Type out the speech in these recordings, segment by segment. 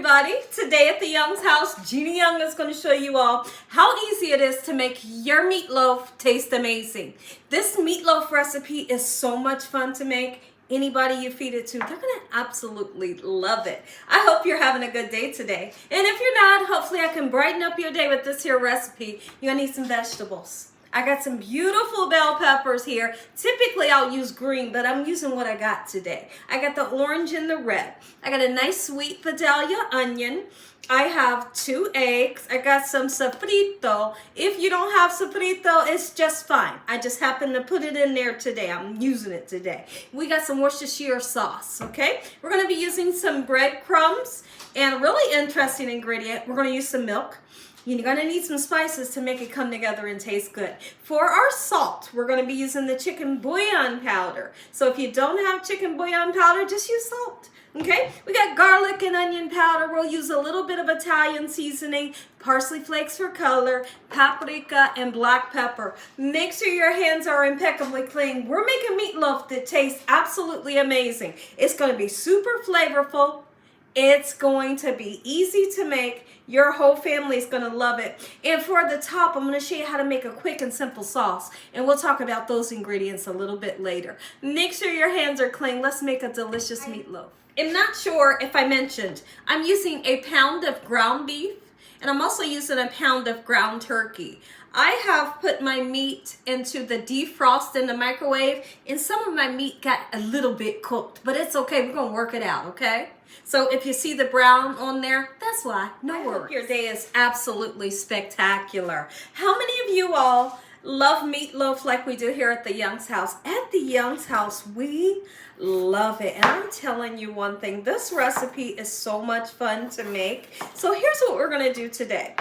everybody. Today at the Young's house, Gina Young is going to show you all how easy it is to make your meatloaf taste amazing. This meatloaf recipe is so much fun to make. Anybody you feed it to, they're going to absolutely love it. I hope you're having a good day today. And if you're not, hopefully I can brighten up your day with this here recipe. You're going to need some vegetables. I got some beautiful bell peppers here. Typically I'll use green, but I'm using what I got today. I got the orange and the red. I got a nice sweet Vidalia onion. I have 2 eggs. I got some sofrito. If you don't have sofrito, it's just fine. I just happen to put it in there today. I'm using it today. We got some Worcestershire sauce, okay? We're gonna be using some breadcrumbs and a really interesting ingredient. We're gonna use some milk. You're gonna need some spices to make it come together and taste good. For our salt, we're gonna be using the chicken bouillon powder. So if you don't have chicken bouillon powder, just use salt, okay? We got garlic and onion powder. We'll use a little bit of Italian seasoning, parsley flakes for color, paprika, and black pepper. Make sure your hands are impeccably clean. We're making meatloaf that tastes absolutely amazing. It's gonna be super flavorful. It's going to be easy to make. Your whole family is going to love it. And for the top, I'm going to show you how to make a quick and simple sauce. And we'll talk about those ingredients a little bit later. Make sure your hands are clean. Let's make a delicious meatloaf. I'm not sure if I mentioned, I'm using a pound of ground beef. And I'm also using a pound of ground turkey. I have put my meat into the defrost in the microwave, and some of my meat got a little bit cooked, but it's okay. We're gonna work it out, okay? So if you see the brown on there, that's why. No worries. Your day is absolutely spectacular. How many of you all love meatloaf like we do here at the Young's house? At the Young's house, we love it. And I'm telling you one thing, this recipe is so much fun to make. So here's what we're gonna do today.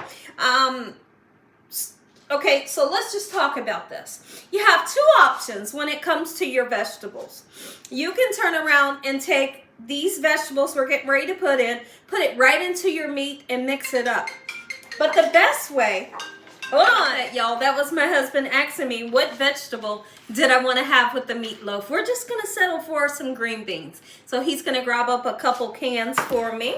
Okay, so let's just talk about this. You have 2 options when it comes to your vegetables. You can turn around and take these vegetables we're getting ready to put it right into your meat and mix it up. But the best way, hold on, y'all, that was my husband asking me what vegetable did I want to have with the meatloaf. We're just going to settle for some green beans. So he's going to grab up a couple cans for me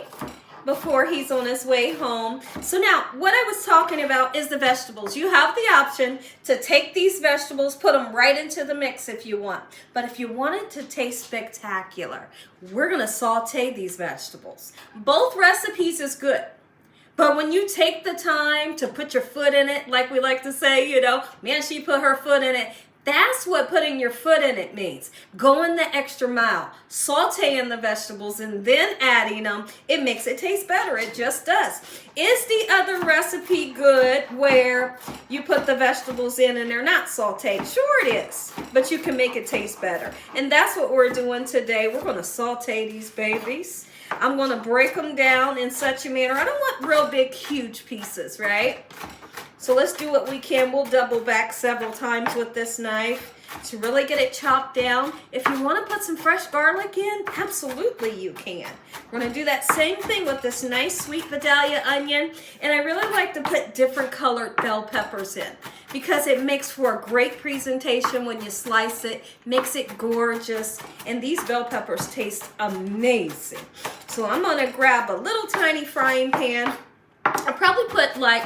before he's on his way home. So now, what I was talking about is the vegetables. You have the option to take these vegetables, put them right into the mix if you want. But if you want it to taste spectacular, we're gonna saute these vegetables. Both recipes is good. But when you take the time to put your foot in it, like we like to say, you know, man, she put her foot in it. That's what putting your foot in it means. Going the extra mile, sauteing the vegetables and then adding them. It makes it taste better. It just does. Is the other recipe good where you put the vegetables in and they're not sauteed? Sure it is, but you can make it taste better. And that's what we're doing today. We're going to saute these babies. I'm going to break them down in such a manner. I don't want real big, huge pieces, right? So let's do what we can. We'll double back several times with this knife to really get it chopped down. If you want to put some fresh garlic in, absolutely you can. We're going to do that same thing with this nice sweet Vidalia onion. And I really like to put different colored bell peppers in because it makes for a great presentation when you slice it, makes it gorgeous. And these bell peppers taste amazing. So I'm going to grab a little tiny frying pan. I'll probably put like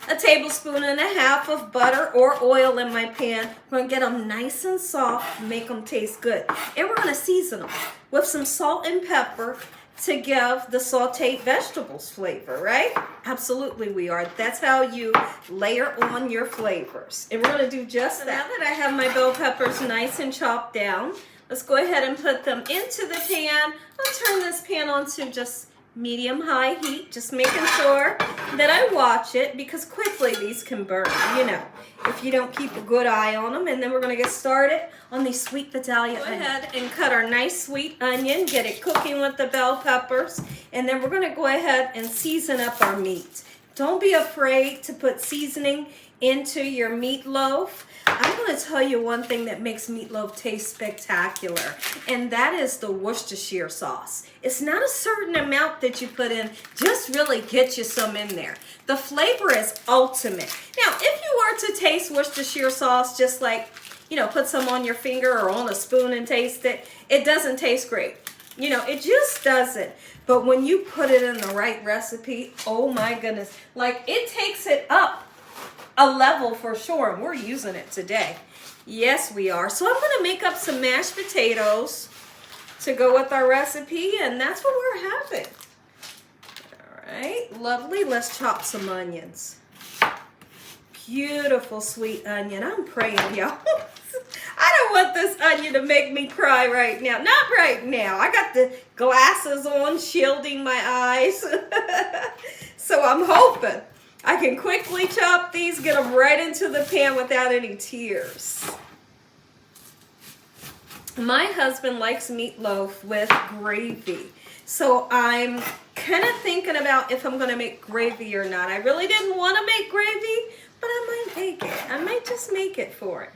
a 1.5 tablespoons of butter or oil in my pan. We're going to get them nice and soft, make them taste good. And we're going to season them with some salt and pepper to give the sauteed vegetables flavor, right? Absolutely we are. That's how you layer on your flavors. And we're going to do just that. Now that I have my bell peppers nice and chopped down, let's go ahead and put them into the pan. I'll turn this pan on to just medium-high heat, just making sure that I watch it because quickly these can burn, you know, if you don't keep a good eye on them. And then we're going to get started on these sweet Vidalia onions. Go ahead and cut our nice sweet onion, get it cooking with the bell peppers, and then we're going to go ahead and season up our meat. Don't be afraid to put seasoning into your meatloaf. I'm going to tell you one thing that makes meatloaf taste spectacular, and that is the Worcestershire sauce. It's not a certain amount that you put in, just really get you some in there. The flavor is ultimate. Now, if you were to taste Worcestershire sauce, just like, you know, put some on your finger or on a spoon and taste it, it doesn't taste great. You know, it just doesn't. But when you put it in the right recipe, oh my goodness. Like, it takes it up a level for sure. And we're using it today. Yes, we are. So I'm going to make up some mashed potatoes to go with our recipe. And that's what we're having. All right. Lovely. Let's chop some onions. Beautiful sweet onion. I'm praying, y'all. I don't want this onion to make me cry right now. Not right now. I got the glasses on, shielding my eyes. So I'm hoping I can quickly chop these, get them right into the pan without any tears. My husband likes meatloaf with gravy. So I'm kind of thinking about if I'm going to make gravy or not. I really didn't want to make gravy, but I might make it. I might just make it for it.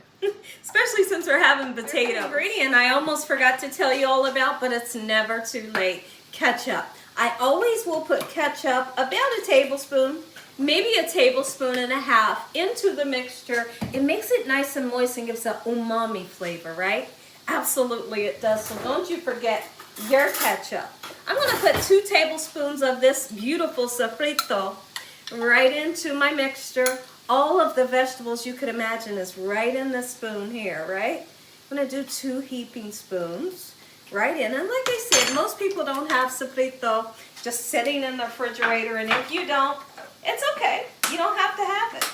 Especially since we're having potato. Ingredient I almost forgot to tell you all about, but it's never too late. Ketchup. I always will put ketchup, about a tablespoon, maybe a tablespoon and a half, into the mixture. It makes it nice and moist and gives that umami flavor, right? Absolutely it does. So don't you forget your ketchup. I'm going to put 2 tablespoons of this beautiful sofrito right into my mixture. All of the vegetables you could imagine is right in this spoon here, right? I'm going to do 2 heaping spoons right in. And like I said, most people don't have sofrito just sitting in the refrigerator. And if you don't, it's okay. You don't have to have it.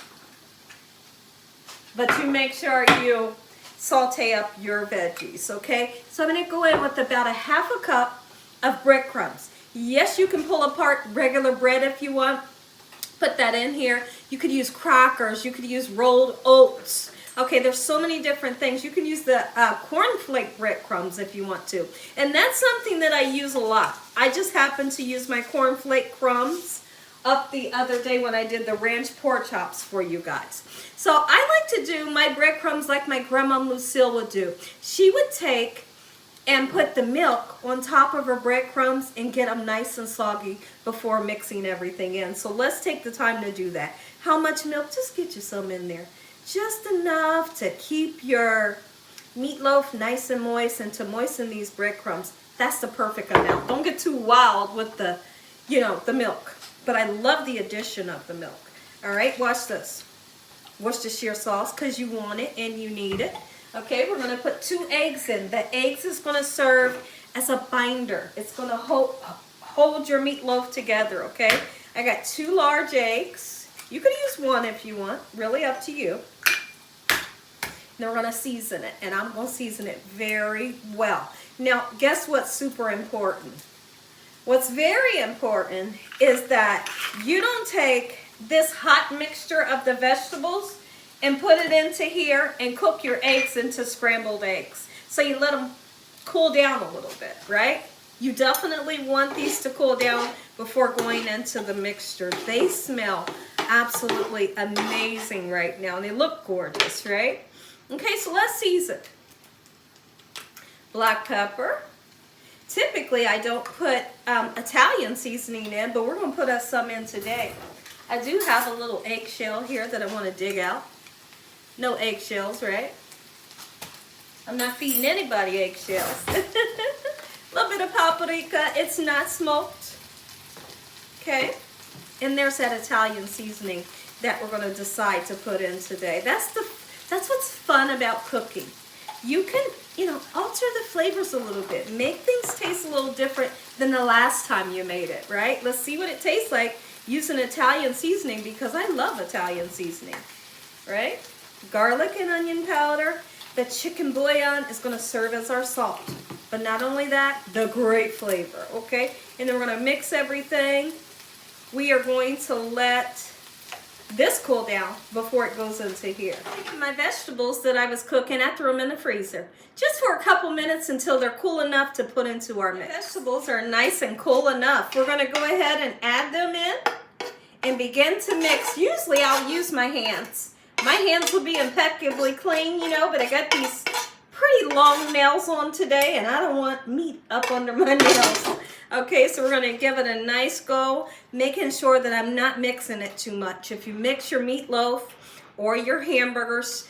But you make sure you saute up your veggies, okay? So I'm going to go in with about a half a cup of breadcrumbs. Yes, you can pull apart regular bread if you want. Put that in here. You could use crackers. You could use rolled oats. Okay, there's so many different things. You can use the cornflake breadcrumbs if you want to. And that's something that I use a lot. I just happened to use my cornflake crumbs up the other day when I did the ranch pork chops for you guys. So I like to do my breadcrumbs like my grandma Lucille would do. She would take and put the milk on top of her breadcrumbs and get them nice and soggy before mixing everything in. So let's take the time to do that. How much milk? Just get you some in there. Just enough to keep your meatloaf nice and moist and to moisten these breadcrumbs. That's the perfect amount. Don't get too wild with the, the milk. But I love the addition of the milk. All right, watch this. Worcestershire sauce because you want it and you need it. Okay, we're going to put 2 eggs in. The eggs is going to serve as a binder. It's going to hold your meatloaf together, okay? I got 2 large eggs. You could use 1 if you want. Really up to you. Then we're going to season it, and I'm going to season it very well. Now, guess what's super important? What's very important is that you don't take this hot mixture of the vegetables and put it into here and cook your eggs into scrambled eggs. So you let them cool down a little bit, right? You definitely want these to cool down before going into the mixture. They smell absolutely amazing right now. And they look gorgeous, right? Okay, so let's season. Black pepper. Typically, I don't put Italian seasoning in, but we're going to put some in today. I do have a little eggshell here that I want to dig out. No eggshells, right? I'm not feeding anybody eggshells. A little bit of paprika. It's not smoked. Okay. And there's that Italian seasoning that we're going to decide to put in today. That's what's fun about cooking. You can, alter the flavors a little bit. Make things taste a little different than the last time you made it, right? Let's see what it tastes like using Italian seasoning because I love Italian seasoning, right? Garlic and onion powder. The chicken bouillon is going to serve as our salt. But not only that, the great flavor, okay? And then we're going to mix everything. We are going to let this cool down before it goes into here. My vegetables that I was cooking, I threw them in the freezer. Just for a couple minutes until they're cool enough to put into our mix. Vegetables are nice and cool enough. We're going to go ahead and add them in and begin to mix. Usually I'll use my hands. My hands will be impeccably clean, but I got these pretty long nails on today and I don't want meat up under my nails. Okay, so we're going to give it a nice go, making sure that I'm not mixing it too much. If you mix your meatloaf or your hamburgers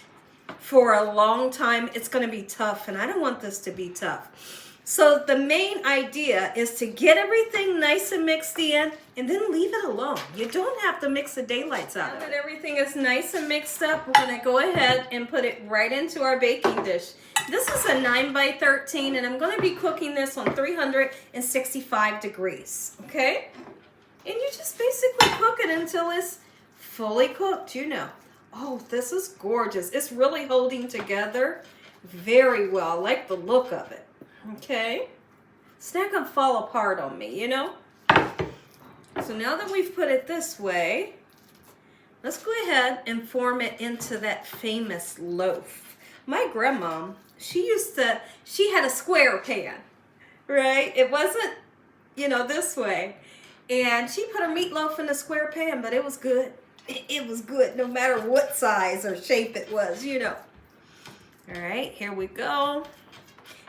for a long time, it's going to be tough, and I don't want this to be tough. So the main idea is to get everything nice and mixed in and then leave it alone. You don't have to mix the daylights out. Now that everything is nice and mixed up, we're gonna go ahead and put it right into our baking dish. This is a 9 by 13 and I'm gonna be cooking this on 365 degrees, okay? And you just basically cook it until it's fully cooked, you know. Oh, this is gorgeous. It's really holding together very well. I like the look of it. Okay, it's not gonna fall apart on me, you know. So now that we've put it this way, let's go ahead and form it into that famous loaf. My grandma, she had a square pan, right? It wasn't, you know, this way. And she put her meatloaf in a square pan, but it was good. It was good no matter what size or shape it was, you know. All right, here we go.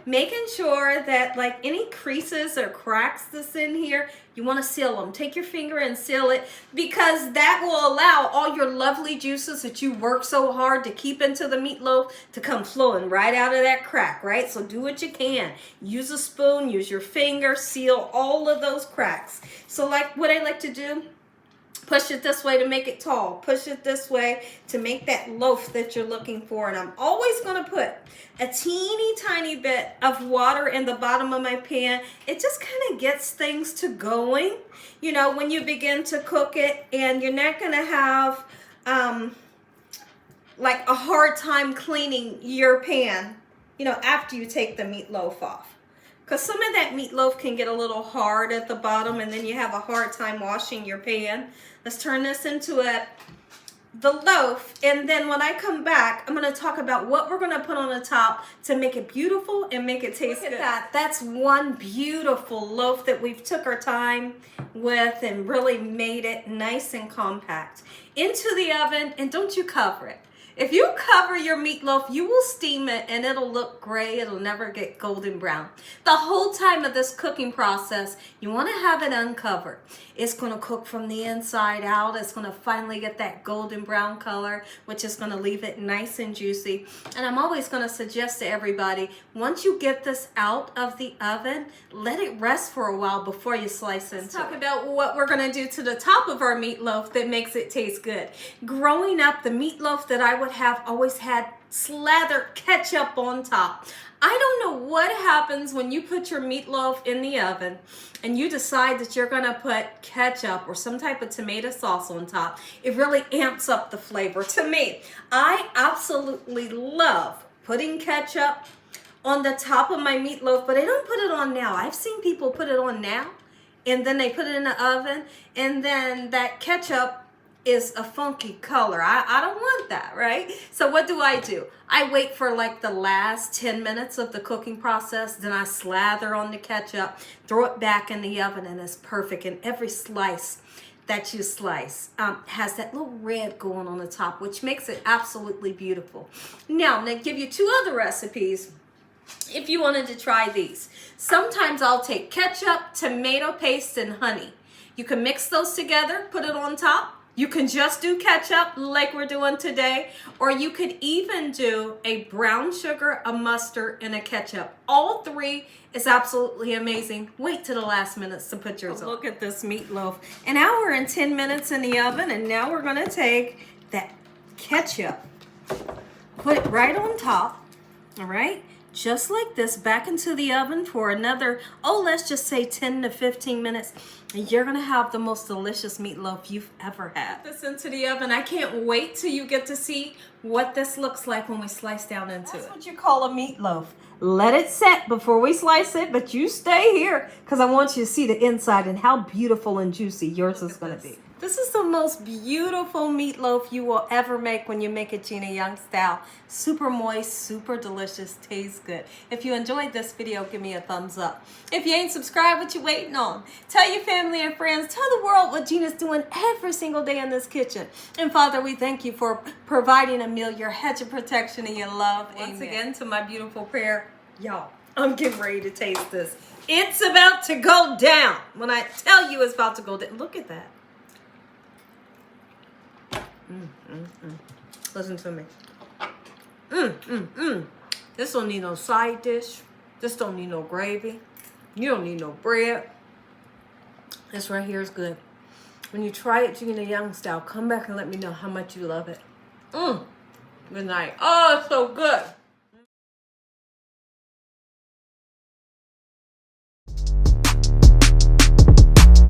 Making sure that like any creases or cracks that's in here, you want to seal them. Take your finger and seal it because that will allow all your lovely juices that you work so hard to keep into the meatloaf to come flowing right out of that crack, right? So do what you can. Use a spoon, use your finger, seal all of those cracks. So like what I like to do, push it this way to make it tall. Push it this way to make that loaf that you're looking for. And I'm always going to put a teeny tiny bit of water in the bottom of my pan. It just kind of gets things to going, you know, when you begin to cook it. And you're not going to have like a hard time cleaning your pan, you know, after you take the meatloaf off. Because some of that meatloaf can get a little hard at the bottom and then you have a hard time washing your pan. Let's turn this into the loaf, and then when I come back, I'm going to talk about what we're going to put on the top to make it beautiful and make it taste good. Look at that. That's one beautiful loaf that we've took our time with and really made it nice and compact. Into the oven, and don't you cover it. If you cover your meatloaf, you will steam it and it'll look gray. It'll never get golden brown. The whole time of this cooking process, you want to have it uncovered. It's going to cook from the inside out. It's going to finally get that golden brown color, which is going to leave it nice and juicy. And I'm always going to suggest to everybody, once you get this out of the oven, let it rest for a while before you slice into it. Let's talk about what we're going to do to the top of our meatloaf that makes it taste good. Growing up, the meatloaf that I would have always had slathered ketchup on top. I don't know what happens when you put your meatloaf in the oven and you decide that you're going to put ketchup or some type of tomato sauce on top. It really amps up the flavor. To me, I absolutely love putting ketchup on the top of my meatloaf, but I don't put it on now. I've seen people put it on now and then they put it in the oven and then that ketchup is a funky color. I don't want that, right? So what do? I wait for like the last 10 minutes of the cooking process, then I slather on the ketchup, throw it back in the oven, and it's perfect. And every slice that you slice has that little red going on the top, which makes it absolutely beautiful. Now, I'm gonna give you two other recipes if you wanted to try these. Sometimes I'll take ketchup, tomato paste, and honey. You can mix those together, put it on top. You can just do ketchup like we're doing today, or you could even do a brown sugar, a mustard, and a ketchup. All three is absolutely amazing. Wait till the last minutes to put yours on. Look at this meatloaf. An hour and 10 minutes in the oven, and now we're gonna take that ketchup, put it right on top, all right? Just like this, back into the oven for another, let's just say 10 to 15 minutes. And you're gonna have the most delicious meatloaf you've ever had. Put this into the oven. I can't wait till you get to see what this looks like when we slice down into it. That's what you call a meatloaf. Let it set before we slice it, but you stay here because I want you to see the inside and how beautiful and juicy yours is gonna be. This is the most beautiful meatloaf you will ever make when you make it Gina Young style. Super moist, super delicious, tastes good. If you enjoyed this video, give me a thumbs up. If you ain't subscribed, what you waiting on? Tell your family and friends, tell the world what Gina's doing every single day in this kitchen. And Father, we thank you for providing a meal, your hedge of protection and your love. Once again, to my beautiful prayer, y'all, I'm getting ready to taste this. It's about to go down. When I tell you it's about to go down, look at that. Listen to me. This don't need no side dish. This don't need no gravy. You don't need no bread. This right here is good. When you try it Gina Young style, come back and let me know how much you love it. Good night. Oh, it's so good.